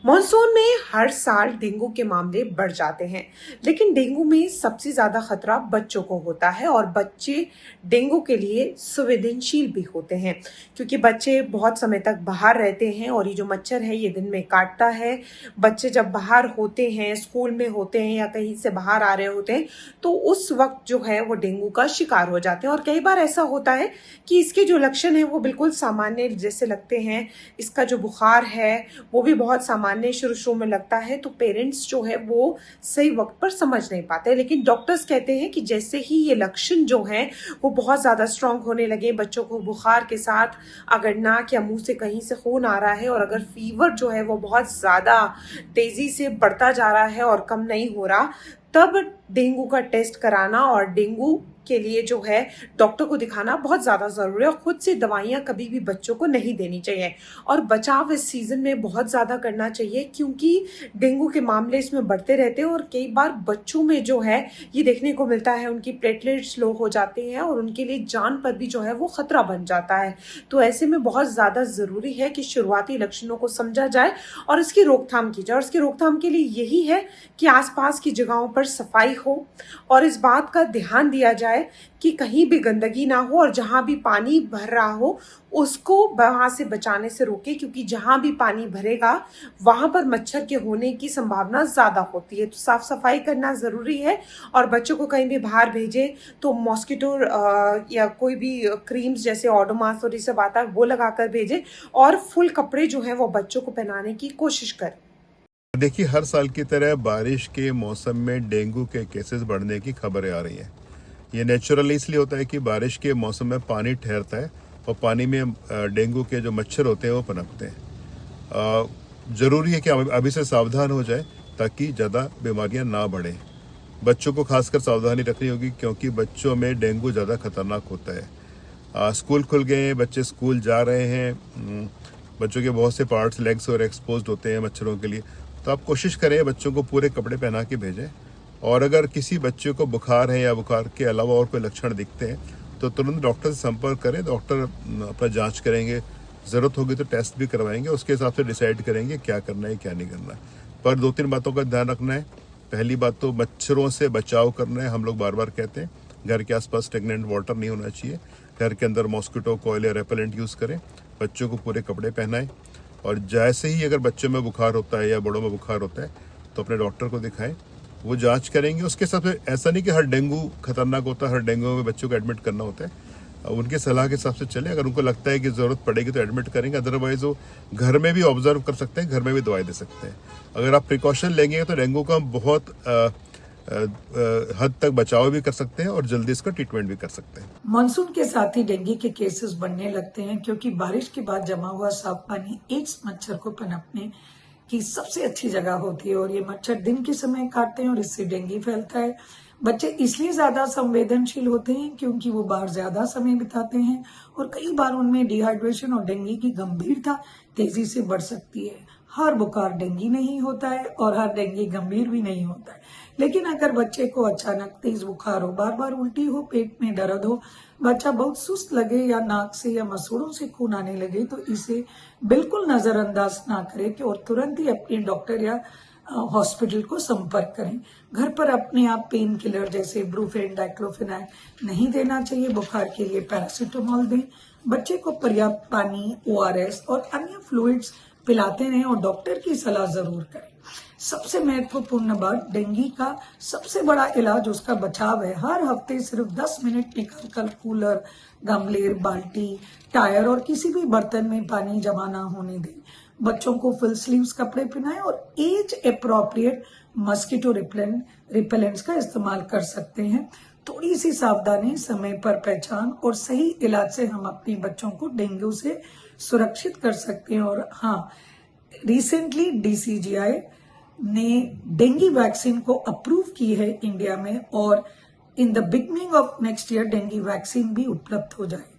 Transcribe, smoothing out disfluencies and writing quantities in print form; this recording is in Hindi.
मॉनसून में हर साल डेंगू के मामले बढ़ जाते हैं, लेकिन डेंगू में सबसे ज्यादा खतरा बच्चों को होता है और बच्चे डेंगू के लिए संवेदनशील भी होते हैं क्योंकि बच्चे बहुत समय तक बाहर रहते हैं और ये जो मच्छर है ये दिन में काटता है। बच्चे जब बाहर होते हैं, स्कूल में होते हैं या कहीं से बाहर आ रहे होते हैं, तो उस वक्त जो है वो डेंगू का शिकार हो जाते हैं। और कई बार ऐसा होता है कि इसके जो लक्षण है वो बिल्कुल सामान्य जैसे लगते हैं। इसका जो बुखार है वो भी बहुत सामान्य शुरू शुरू में लगता है, तो पेरेंट्स जो है वो सही वक्त पर समझ नहीं पाते। लेकिन डॉक्टर्स कहते हैं कि जैसे ही ये लक्षण जो है वो बहुत ज्यादा स्ट्रांग होने लगे, बच्चों को बुखार के साथ अगर नाक या मुंह से कहीं से खून आ रहा है और अगर फीवर जो है वो बहुत ज्यादा तेजी से बढ़ता जा रहा है और कम नहीं हो रहा, तब डेंगू का टेस्ट कराना और डेंगू के लिए जो है डॉक्टर को दिखाना बहुत ज्यादा जरूरी है। और खुद से दवाइयां कभी भी बच्चों को नहीं देनी चाहिए और बचाव इस सीजन में बहुत ज्यादा करना चाहिए क्योंकि डेंगू के मामले इसमें बढ़ते रहते हैं और कई बार बच्चों में जो है ये देखने को मिलता है उनकी प्लेटलेट्स लो हो जाते हैं और उनके लिए जान पर भी जो है वो खतरा बन जाता है। तो ऐसे में बहुत ज्यादा जरूरी है कि शुरुआती लक्षणों को समझा जाए और इसकी रोकथाम की जाए। और इसकी रोकथाम के लिए यही है कि आसपास की जगहों पर सफाई हो और इस बात का ध्यान दिया जाए कि कहीं भी गंदगी ना हो और जहां भी पानी भर रहा हो उसको वहां से बचाने से रोके क्योंकि जहां भी पानी भरेगा वहां पर मच्छर के होने की संभावना ज्यादा होती है। तो साफ सफाई करना जरूरी है और बच्चों को कहीं भी बाहर भेजे तो मॉस्किटो या कोई भी क्रीम्स जैसे ओडोमॉस और ये सब आता है वो लगाकर भेजे और फुल कपड़े जो है वो बच्चों को पहनाने की कोशिश करें। देखिए, हर साल की तरह बारिश के मौसम में डेंगू के केसेस बढ़ने की खबरें आ रही हैं। ये नेचुरली इसलिए होता है कि बारिश के मौसम में पानी ठहरता है और पानी में डेंगू के जो मच्छर होते हैं वो पनपते हैं। ज़रूरी है कि अभी से सावधान हो जाए ताकि ज़्यादा बीमारियां ना बढ़ें। बच्चों को खासकर सावधानी रखनी होगी क्योंकि बच्चों में डेंगू ज़्यादा खतरनाक होता है। स्कूल खुल गए हैं, बच्चे स्कूल जा रहे हैं, बच्चों के बहुत से पार्ट्स लेग्स और एक्सपोज्ड होते हैं मच्छरों के लिए। तो आप कोशिश करें बच्चों को पूरे कपड़े पहना के भेजें और अगर किसी बच्चे को बुखार है या बुखार के अलावा और कोई लक्षण दिखते हैं तो तुरंत डॉक्टर से संपर्क करें। डॉक्टर अपना जांच करेंगे, ज़रूरत होगी तो टेस्ट भी करवाएंगे, उसके हिसाब से डिसाइड करेंगे क्या करना है क्या नहीं करना है। पर 2-3 बातों का ध्यान रखना है। पहली बात तो मच्छरों से बचाव करना है। हम लोग बार बार कहते हैं घर के आसपास स्टेगनेंट वाटर नहीं होना चाहिए। घर के अंदर मॉस्किटो कॉइल या रेपेलेंट यूज़ करें। बच्चों को पूरे कपड़े पहनाएं और जैसे ही अगर बच्चों में बुखार होता है या बड़ों में बुखार होता है तो अपने डॉक्टर को दिखाएं, वो जांच करेंगे। उसके साथ में ऐसा नहीं कि हर डेंगू खतरनाक होता है, हर डेंगू में बच्चों को एडमिट करना होता है। उनके सलाह के हिसाब से चले। अगर उनको लगता है कि ज़रूरत पड़ेगी तो एडमिट करेंगे, अदरवाइज वो घर में भी ऑब्जर्व कर सकते हैं, घर में भी दवाई दे सकते हैं। अगर आप प्रिकॉशन लेंगे तो डेंगू का बहुत हद तक बचाव भी कर सकते हैं और जल्दी इसका ट्रीटमेंट भी कर सकते हैं। मानसून के साथ ही डेंगू के केसेस बढ़ने लगते हैं क्योंकि बारिश के बाद जमा हुआ साफ पानी एड्स मच्छर को पनपने की सबसे अच्छी जगह होती है और ये मच्छर दिन के समय काटते हैं और इससे डेंगू फैलता है। बच्चे इसलिए ज्यादा संवेदनशील होते हैं क्योंकि वो बाहर ज्यादा समय बिताते हैं और कई बार उनमें डिहाइड्रेशन और डेंगू की गंभीरता तेजी से बढ़ सकती है। हर बुखार डेंगू नहीं होता है और हर डेंगू गंभीर भी नहीं होता है, लेकिन अगर बच्चे को अचानक तेज बुखार हो, बार बार उल्टी हो, पेट में दर्द हो, बच्चा बहुत सुस्त लगे या नाक से या मसूड़ों से खून आने लगे तो इसे बिल्कुल नजरअंदाज ना करें कि और तुरंत ही अपने डॉक्टर या हॉस्पिटल को संपर्क करें। घर पर अपने आप पेन किलर जैसे ब्रूफेन, डाइक्लोफेनाक नहीं देना चाहिए। बुखार के लिए पैरासीटामोल दें। बच्चे को पर्याप्त पानी, ORS और अन्य फ्लूइड्स पिलाते रहें और डॉक्टर की सलाह जरूर करें। सबसे महत्वपूर्ण बात, डेंगू का सबसे बड़ा इलाज उसका बचाव है। हर हफ्ते सिर्फ 10 मिनट निकालकर कूलर, गमले, बाल्टी, टायर और किसी भी बर्तन में पानी जमा ना होने दें। बच्चों को फुल स्लीव्स कपड़े पहनाएं और एज अप्रोप्रिएट मस्किटो रिपेलेंट्स का इस्तेमाल कर सकते हैं। थोड़ी सी सावधानी, समय पर पहचान और सही इलाज से हम अपने बच्चों को डेंगू से सुरक्षित कर सकते हैं। और हाँ, रिसेंटली DCGI ने डेंगू वैक्सीन को अप्रूव की है इंडिया में और in the beginning of next year dengue vaccine भी उपलब्ध हो जाए।